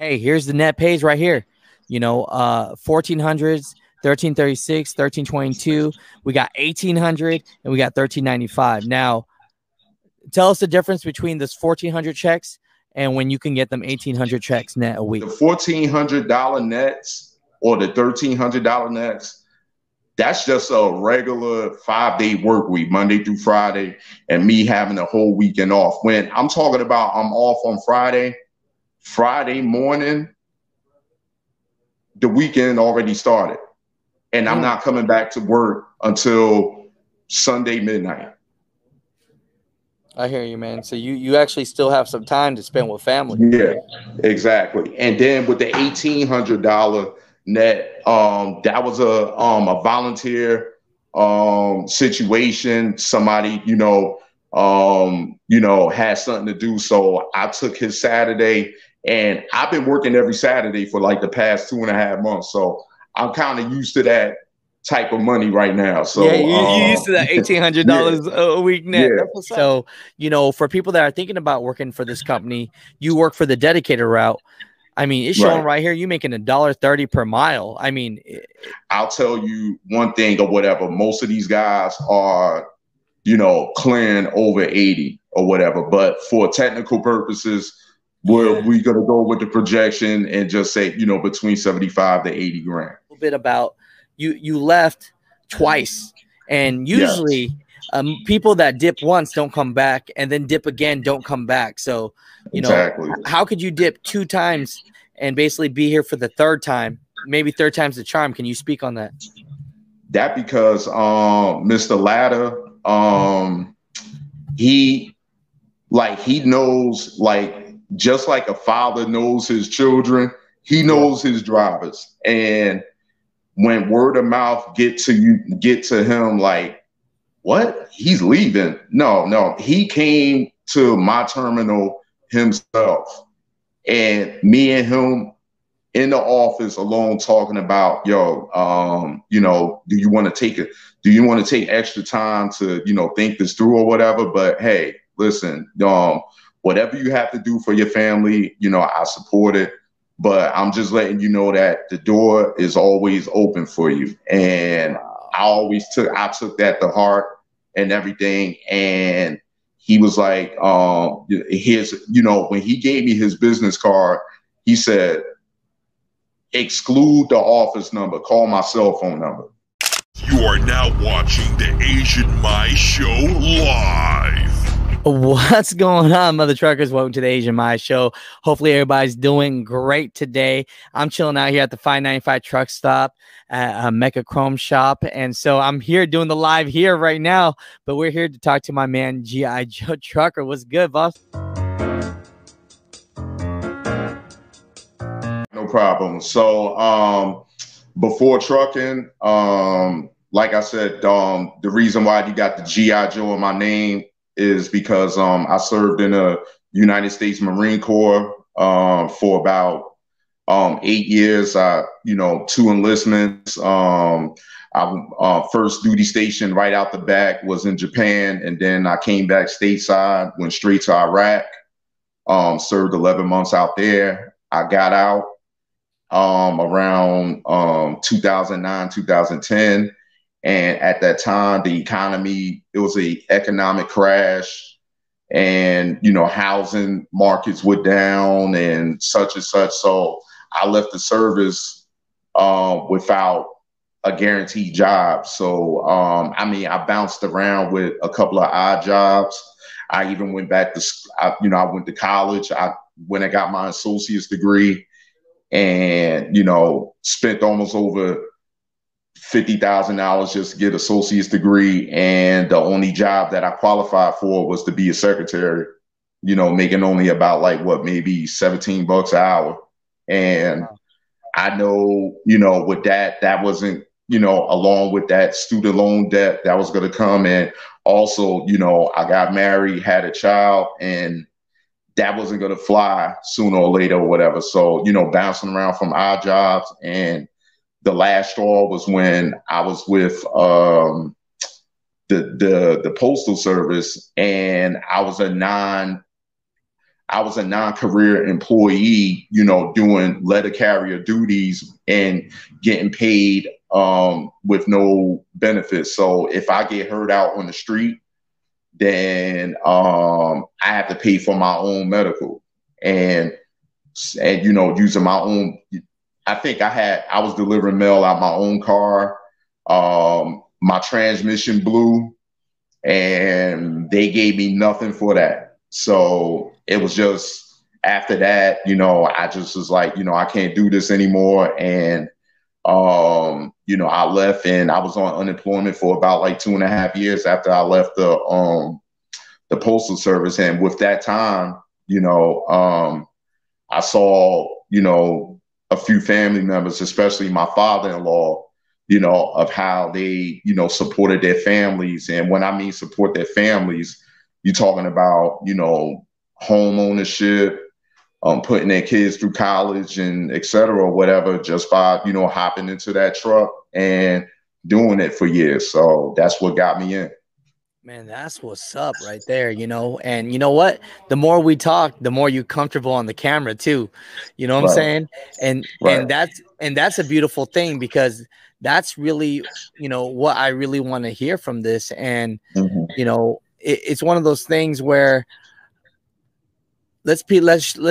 Hey, here's the net pays right here. 1400s, 1336, 1322. We got 1800 and we got 1395. Now, tell us the difference between this 1400 checks and when you can get them 1800 checks net a week. The $1,400 nets or the $1,300 nets, that's just a regular 5-day work week, Monday through Friday, and me having a whole weekend off. When I'm talking about I'm off on Friday morning, the weekend already started. And I'm not coming back to work until Sunday midnight. I hear you, man. So you actually still have some time to spend with family. Yeah, exactly. And then with the $1,800 net, that was a volunteer situation. Somebody, had something to do. So I took his Saturday, and I've been working every Saturday for like the past 2.5 months. So I'm kind of used to that type of money right now. So yeah, you used to that $1,800 a week net. Yeah. So, for people that are thinking about working for this company, you work for the dedicated route. I mean, it's showing right here, you making $1.30 per mile. I mean, I'll tell you one thing or whatever. Most of these guys are, clearing over 80 or whatever. But for technical purposes, we're going to go with the projection and just say, between 75 to 80 grand. A little bit about you left twice, and usually people that dip once don't come back, and then dip again don't come back. So, how could you dip 2 times and basically be here for the 3rd time? Maybe 3rd time's the charm. Can you speak on that? That because Mr. Latta, he knows, like, just like a father knows his children, he knows his drivers. And when word of mouth get to him, like, what? He's leaving. No. He came to my terminal himself, and me and him in the office alone talking about, do you want to take extra time to, think this through or whatever? But hey, listen, whatever you have to do for your family, I support it. But I'm just letting you know that the door is always open for you. And I took that to heart and everything. And he was like, when he gave me his business card, he said, exclude the office number, call my cell phone number. You are now watching the Asian Mai Show live. What's going on, mother truckers? Welcome to the Asian Mai Show. Hopefully everybody's doing great today. I'm chilling out here at the 595 truck stop at Mecca Chrome Shop. And so I'm here doing the live here right now, but we're here to talk to my man, G.I. Joe Trucker. What's good, boss? No problem. So before trucking, like I said, the reason why you got the G.I. Joe in my name is because I served in the United States Marine Corps for about 8 years. 2 enlistments. I first duty station right out the back was in Japan, and then I came back stateside, went straight to Iraq. Served 11 months out there. I got out around 2009, 2010. And at that time, the economy, it was an economic crash, and, housing markets went down and such. So I left the service without a guaranteed job. So, I bounced around with a couple of odd jobs. I even went back to, I went to college. When I got my associate's degree, and, spent almost over $50,000 just to get associate's degree. And the only job that I qualified for was to be a secretary, making only about maybe $17 an hour. And I know, with that wasn't, along with that student loan debt that was going to come. And also, I got married, had a child, and that wasn't going to fly sooner or later or whatever. So, bouncing around from odd jobs. And the last straw was when I was with the Postal Service, and I I was a non-career employee, you know, doing letter carrier duties and getting paid with no benefits. So if I get hurt out on the street, then I have to pay for my own medical and you know, using my own. I think I was delivering mail out my own car. My transmission blew, and they gave me nothing for that. So it was just after that, you know, I just was like, you know, I can't do this anymore. And, you know, I left and I was on unemployment for about like 2.5 years after I left the Postal Service. And with that time, you know, I saw, you know, a few family members, especially my father-in-law, you know, of how they, you know, supported their families. And when I mean support their families, you're talking about, you know, home ownership, putting their kids through college and et cetera, or whatever, just by, you know, hopping into that truck and doing it for years. So that's what got me in. Man, that's what's up right there, you know. And you know what? The more we talk, the more you're comfortable on the camera too. You know what I'm saying? And that's a beautiful thing, because that's really, you know, what I really want to hear from this. And you know, it's one of those things where let's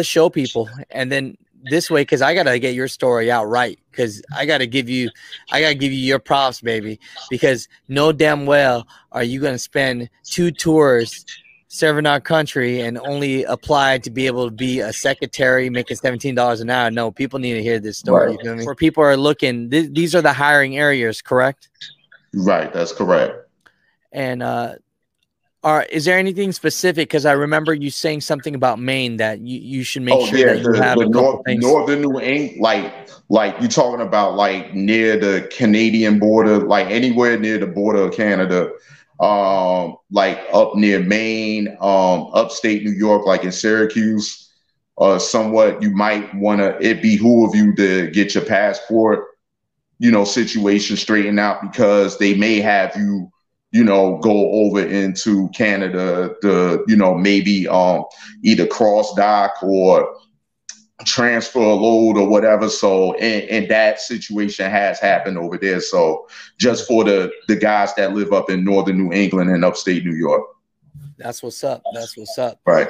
show people, and then this way, because I gotta get your story out right, because I gotta give you your props, baby, because no damn well are you gonna spend 2 tours serving our country and only apply to be able to be a secretary making $17 an hour. No, people need to hear this story. You feel me? Where people are looking, these are the hiring areas, correct? Right, that's correct. And is there anything specific? Because I remember you saying something about Maine that you should make sure that you have a couple things. Northern New England, like you're talking about, like near the Canadian border, like anywhere near the border of Canada, like up near Maine, upstate New York, like in Syracuse, somewhat. You might want to. It behoove you to get your passport, you know, situation straightened out, because they may have you, you know, go over into Canada to, you know, maybe either cross dock or transfer a load or whatever. So, and that situation has happened over there. So just for the guys that live up in Northern New England and upstate New York. That's what's up. That's what's up. Right.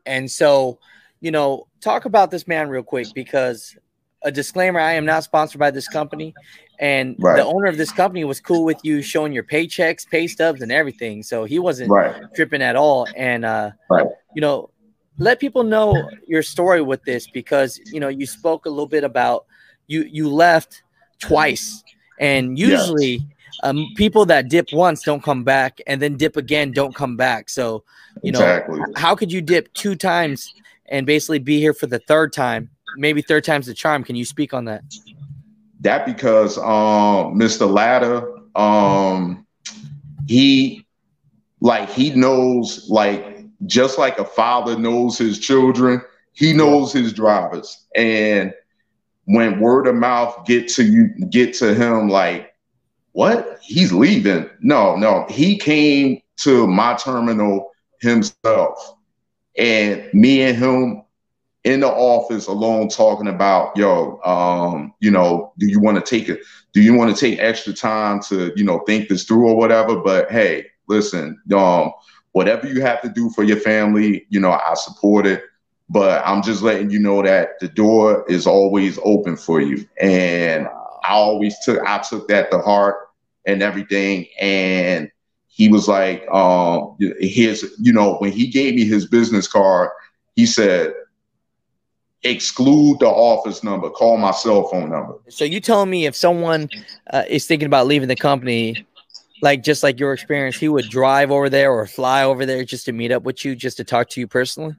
And so, you know, talk about this man real quick, because a disclaimer, I am not sponsored by this company. And the owner of this company was cool with you showing your paychecks, pay stubs, and everything. So he wasn't tripping at all. And, you know, let people know your story with this, because, you know, you spoke a little bit about you left twice. And usually people that dip once don't come back, and then dip again don't come back. So, you know, how could you dip 2 times and basically be here for the 3rd time? Maybe 3rd time's the charm. Can you speak on that? That because Mr. Latta, he knows, like, just like a father knows his children, he knows his drivers. And when word of mouth get to him, like, what? He's leaving. No, he came to my terminal himself, and me and him in the office alone talking about, yo, you know, do you want to take extra time to, you know, think this through or whatever? But hey, listen, whatever you have to do for your family, you know, I support it, but I'm just letting you know that the door is always open for you. And I took that to heart and everything. And he was like, you know, when he gave me his business card, he said, exclude the office number, call my cell phone number. So you telling me if someone is thinking about leaving the company, like just like your experience, he would drive over there or fly over there just to meet up with you, just to talk to you personally?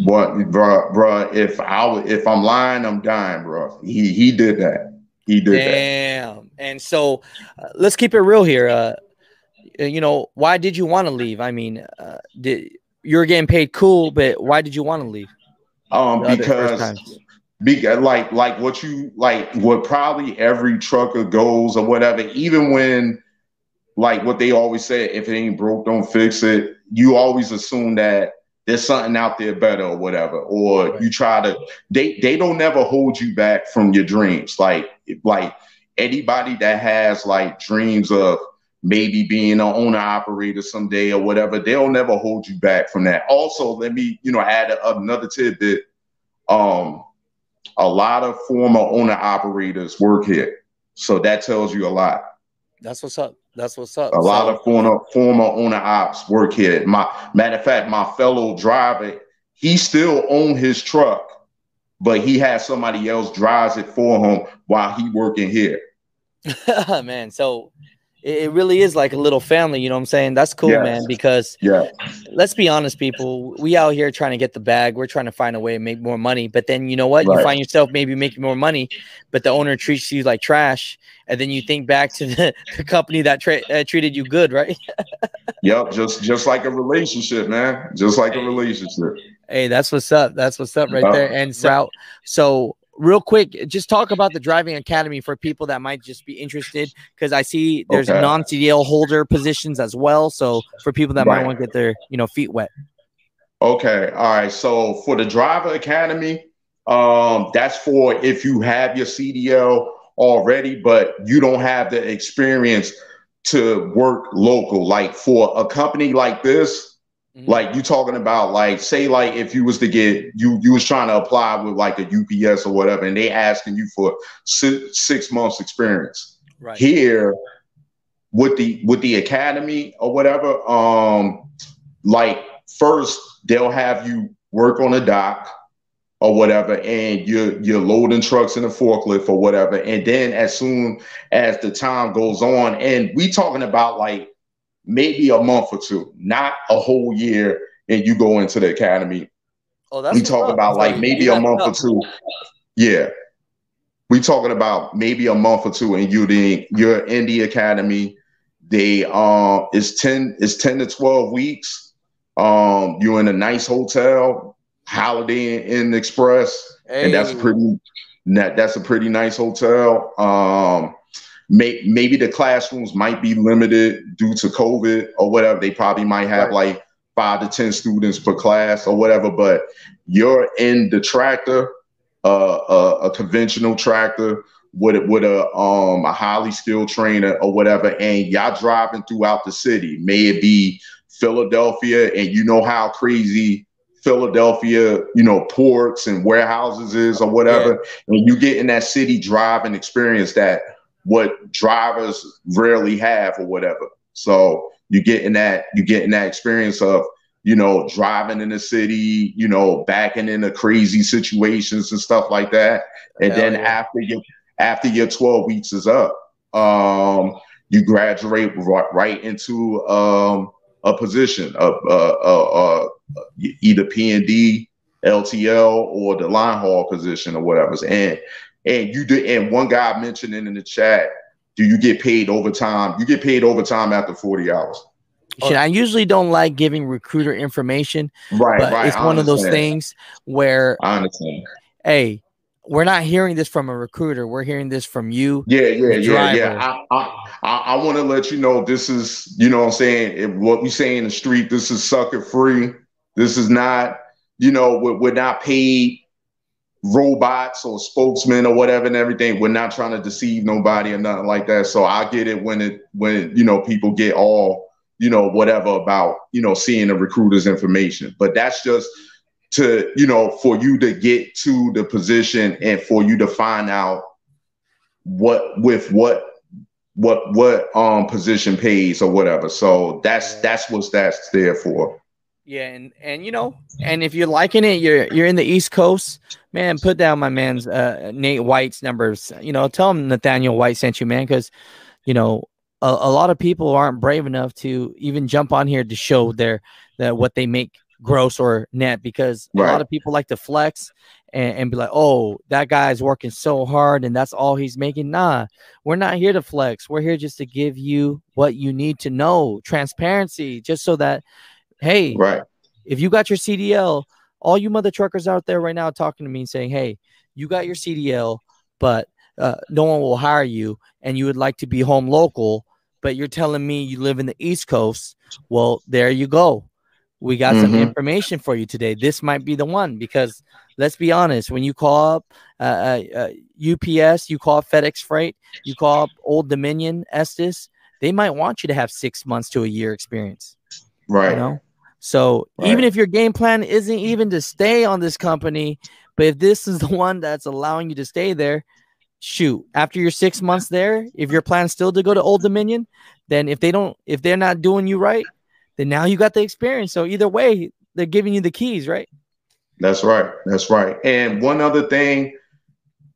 But bro, if I'm lying, I'm dying, bro. He did that. He did that. Damn. And so let's keep it real here. You know, why did you want to leave? I mean, you were getting paid cool, but why did you want to leave? Because what probably every trucker goes or whatever, even when, like what they always say, if it ain't broke, don't fix it. You always assume that there's something out there better or whatever, or you try to, they don't never hold you back from your dreams. Like anybody that has like dreams of maybe being an owner operator someday or whatever, they'll never hold you back from that. Also, let me, add another tidbit. A lot of former owner operators work here. So that tells you a lot. That's what's up. That's what's up. A lot of former owner ops work here. Matter of fact, my fellow driver, he still owns his truck, but he has somebody else drives it for him while he working here. Man, so it really is like a little family, you know what I'm saying? That's cool, man, because let's be honest, people, we out here trying to get the bag. We're trying to find a way to make more money. But then you know what? You find yourself maybe making more money, but the owner treats you like trash. And then you think back to the company that treated you good, right? Yep, just like a relationship, man. Just like a relationship. Hey, that's what's up. That's what's up right there. And so real quick, just talk about the driving academy for people that might just be interested, because I see there's non-CDL holder positions as well. So for people that might want to get their feet wet. Okay, all right. So for the driver academy, that's for if you have your CDL already, but you don't have the experience to work local. Like for a company like this, like you talking about, like say like if you was to get you was trying to apply with like a UPS or whatever, and they asking you for 6 months experience. Right here with the academy or whatever, like first they'll have you work on a dock or whatever, and you're loading trucks in a forklift or whatever. And then as soon as the time goes on, and we talking about like maybe a month or two, not a whole year, and you go into the academy. Oh, that's we talk about like maybe a month or two. Yeah. We talking about maybe a month or two, and you're in the academy. They it's 10 to 12 weeks. You're in a nice hotel, Holiday Inn Express, and that's a pretty nice hotel. Maybe the classrooms might be limited due to COVID or whatever. They probably might have like 5 to 10 students per class or whatever. But you're in the tractor, a conventional tractor with a highly skilled trainer or whatever, and y'all driving throughout the city. May it be Philadelphia, and you know how crazy Philadelphia, ports and warehouses is or whatever, and you get in that city driving experience that what drivers rarely have or whatever. So you get in that experience of, driving in the city, backing into crazy situations and stuff like that. And then after your 12 weeks is up, you graduate right into a position of either P&D, LTL, or the line haul position or whatever. And one guy mentioned it in the chat, do you get paid overtime? You get paid overtime after 40 hours. I usually don't like giving recruiter information, but it's one of those things where I understand. Hey, we're not hearing this from a recruiter. We're hearing this from you. Yeah. I want to let you know, this is, what I'm saying, what we say in the street, this is sucker free. This is not, we're not paid robots or spokesmen or whatever and everything. We're not trying to deceive nobody or nothing like that. So I get it when people get all, whatever about, seeing the recruiter's information. But that's just to, for you to get to the position and for you to find out what position pays or whatever. So that's what that's there for. Yeah, and and if you're liking it, you're in the East Coast, man, put down my man's Nate White's numbers. Tell him Nathaniel White sent you, man, because a lot of people aren't brave enough to even jump on here to show what they make gross or net, because a lot of people like to flex and be like, oh, that guy's working so hard and that's all he's making. Nah, we're not here to flex. We're here just to give you what you need to know, transparency, just so that, hey, if you got your CDL, all you mother truckers out there right now talking to me and saying, hey, you got your CDL, but no one will hire you and you would like to be home local, but you're telling me you live in the East Coast. Well, there you go. we got some information for you today. This might be the one, because let's be honest, when you call up UPS, you call FedEx Freight, you call up Old Dominion, Estes, they might want you to have 6 months to a year experience. Right. You know? So even if your game plan isn't even to stay on this company, but if this is the one that's allowing you to stay there, shoot, after your 6 months there, if your plan is still to go to Old Dominion, then if they're not doing you right, then now you got the experience. So either way, they're giving you the keys, right? That's right. That's right. And one other thing,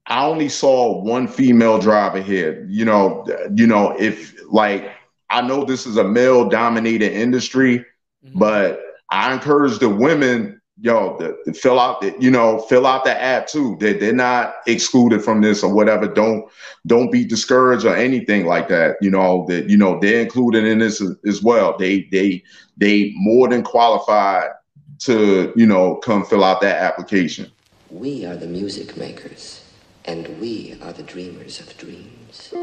I only saw one female driver here. You know, if like, I know this is a male dominated industry, but I encourage the women, to fill out the app too. They're not excluded from this or whatever. Don't be discouraged or anything like that. They're included in this as well. They more than qualified to, come fill out that application. We are the music makers, and we are the dreamers of dreams.